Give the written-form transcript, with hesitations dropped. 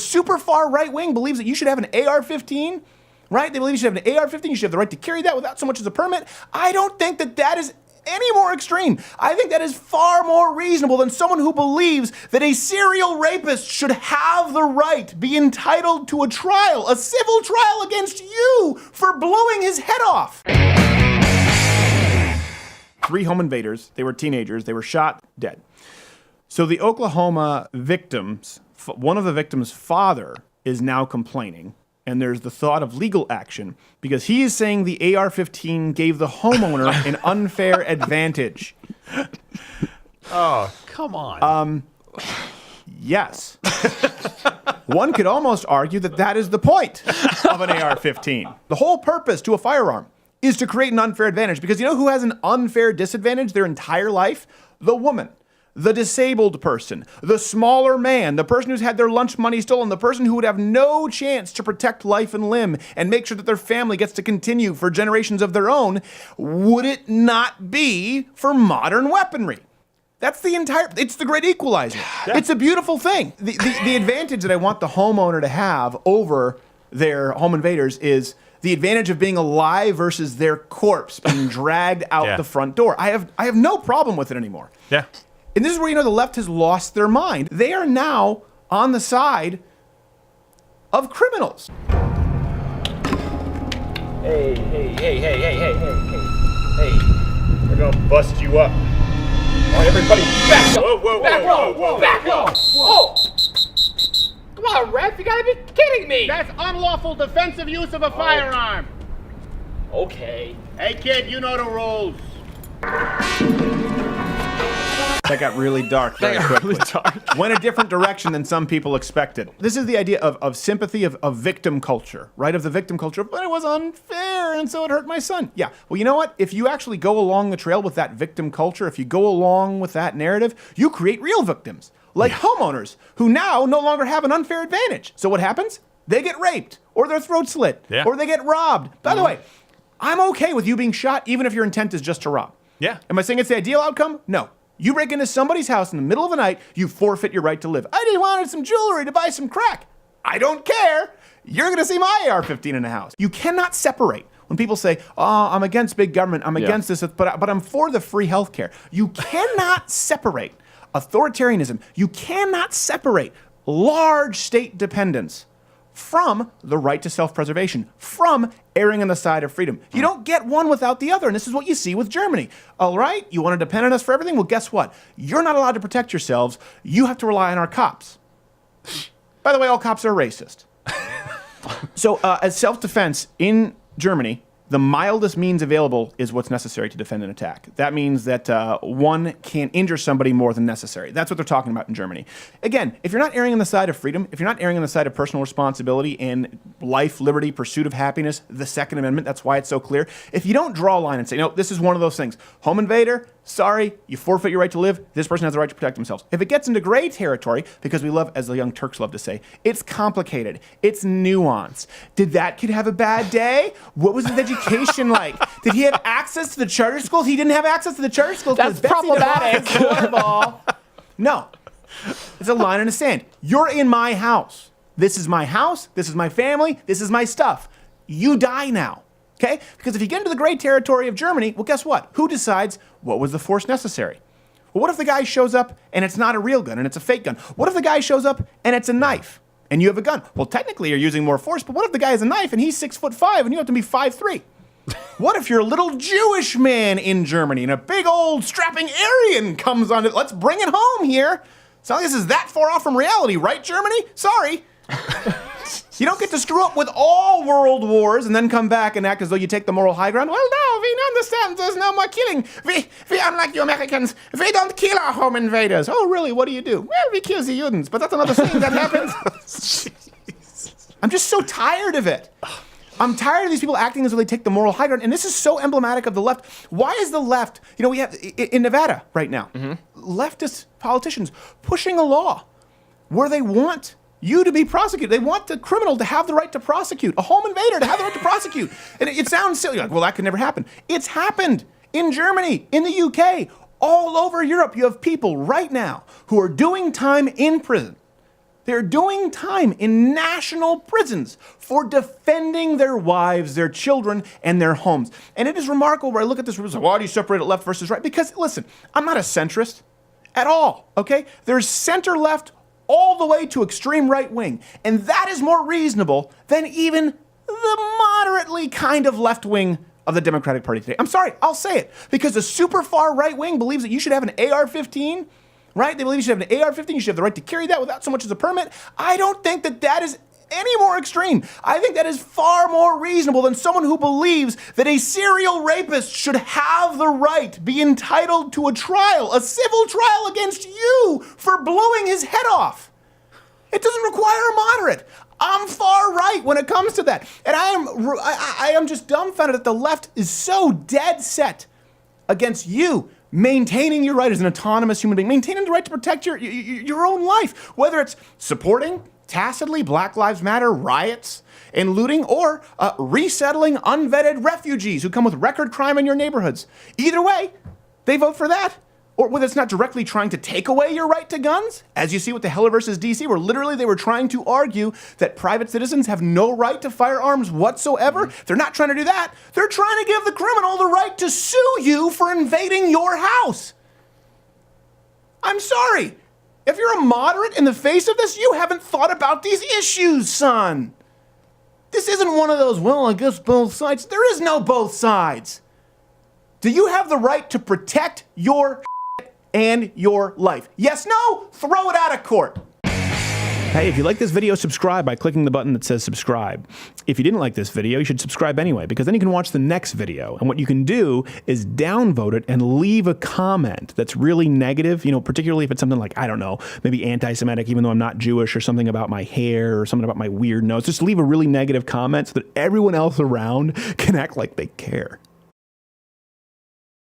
super far right wing believes that you should have an AR-15, right? They believe you should have an AR-15. You should have the right to carry that without so much as a permit. I don't think that is any more extreme. I think that is far more reasonable than someone who believes that a serial rapist should have the right, be entitled to a trial, a civil trial against you for blowing his head off. 3 home invaders, they were teenagers, they were shot, dead. So the Oklahoma victims, one of the victims' father is now complaining, and there's the thought of legal action because he is saying the AR-15 gave the homeowner an unfair advantage. Oh, come on. Yes. One could almost argue that that is the point of an AR-15. The whole purpose to a firearm is to create an unfair advantage because you know who has an unfair disadvantage their entire life? The woman. The disabled person, the smaller man, the person who's had their lunch money stolen, the person who would have no chance to protect life and limb and make sure that their family gets to continue for generations of their own, would it not be for modern weaponry? That's it's the great equalizer. Yeah. It's a beautiful thing. The advantage that I want the homeowner to have over their home invaders is the advantage of being alive versus their corpse being dragged out the front door. I have no problem with it anymore. Yeah. And this is where, the left has lost their mind. They are now on the side of criminals. Hey. We're gonna bust you up. All right, everybody, back up. Whoa. Back up. Whoa. Come on, Ref, you gotta be kidding me. That's unlawful defensive use of a firearm. Okay. Hey, kid, you know the rules. That got really dark very quickly. Went a different direction than some people expected. This is the idea of sympathy, of victim culture, right? Of the victim culture, but it was unfair, and so it hurt my son. Yeah, well, you know what? If you actually go along the trail with that victim culture, if you go along with that narrative, you create real victims, like homeowners, who now no longer have an unfair advantage. So what happens? They get raped, or their throat slit, or they get robbed. By the way, I'm okay with you being shot, even if your intent is just to rob. Yeah. Am I saying it's the ideal outcome? No. You break into somebody's house in the middle of the night, you forfeit your right to live. I just wanted some jewelry to buy some crack. I don't care. You're going to see my AR-15 in the house. You cannot separate. When people say, I'm against big government, I'm against this, but I'm for the free healthcare. You cannot separate authoritarianism. You cannot separate large state dependence from the right to self-preservation, from erring on the side of freedom. You don't get one without the other, and this is what you see with Germany. All right, you want to depend on us for everything? Well, guess what? You're not allowed to protect yourselves. You have to rely on our cops. By the way, all cops are racist. So as self-defense in Germany, the mildest means available is what's necessary to defend an attack. That means that one can't injure somebody more than necessary. That's what they're talking about in Germany. Again, if you're not erring on the side of freedom, if you're not erring on the side of personal responsibility and life, liberty, pursuit of happiness, the Second Amendment, that's why it's so clear. If you don't draw a line and say, no, this is one of those things. Home invader, sorry, you forfeit your right to live. This person has the right to protect themselves. If it gets into gray territory, because we love, as the young Turks love to say, it's complicated. It's nuanced. Did that kid have a bad day? What was his education like? Did he have access to the charter schools? He didn't have access to the charter schools. That's problematic. No. It's a line in the sand. You're in my house. This is my house. This is my family. This is my stuff. You die now. Okay? Because if you get into the gray territory of Germany, well, guess what? Who decides what was the force necessary? Well, what if the guy shows up and it's not a real gun and it's a fake gun? What if the guy shows up and it's a knife and you have a gun? Well, technically you're using more force, but what if the guy has a knife and he's 6'5" and you have to be 5'3"? What if you're a little Jewish man in Germany and a big old strapping Aryan comes on it? Let's bring it home here. It's not like this is that far off from reality, right, Germany? Sorry. You don't get to screw up with all world wars and then come back and act as though you take the moral high ground. Well, no, we understand there's no more killing. We unlike you Americans, we don't kill our home invaders. Oh, really? What do you do? Well, we kill the Judens, but that's another thing that happens. I'm just so tired of it. I'm tired of these people acting as though they take the moral high ground, and this is so emblematic of the left. Why is the left, we have, in Nevada right now, leftist politicians pushing a law where they want you to be prosecuted. They want the criminal to have the right to prosecute, a home invader to have the right to prosecute. And it sounds silly, like, well, that could never happen. It's happened in Germany, in the UK, all over Europe. You have people right now who are doing time in prison. They're doing time in national prisons for defending their wives, their children, and their homes. And it is remarkable where I look at this, why do you separate it left versus right? Because, listen, I'm not a centrist at all, okay? There's center left all the way to extreme right wing. And that is more reasonable than even the moderately kind of left wing of the Democratic Party today. I'm sorry, I'll say it. Because the super far right wing believes that you should have an AR-15, right? They believe you should have an AR-15, you should have the right to carry that without so much as a permit. I don't think that that is any more extreme. I think that is far more reasonable than someone who believes that a serial rapist should have the right, be entitled to a trial, a civil trial against you for blowing his head off. It doesn't require a moderate. I'm far right when it comes to that. And I am just dumbfounded that the left is so dead set against you maintaining your right as an autonomous human being, maintaining the right to protect your own life, whether it's supporting tacitly Black Lives Matter riots and looting, or resettling unvetted refugees who come with record crime in your neighborhoods. Either way, they vote for that. Or whether it's not directly trying to take away your right to guns, as you see with the Heller versus DC, where literally they were trying to argue that private citizens have no right to firearms whatsoever. They're not trying to do that. They're trying to give the criminal the right to sue you for invading your house. I'm sorry. If you're a moderate in the face of this, you haven't thought about these issues, son. This isn't one of those, well, I guess both sides. There is no both sides. Do you have the right to protect your and your life? Yes, no? Throw it out of court. Hey, if you like this video, subscribe by clicking the button that says subscribe. If you didn't like this video, you should subscribe anyway, because then you can watch the next video. And what you can do is downvote it and leave a comment that's really negative, particularly if it's something like, I don't know, maybe anti-Semitic, even though I'm not Jewish, or something about my hair, or something about my weird nose. Just leave a really negative comment so that everyone else around can act like they care.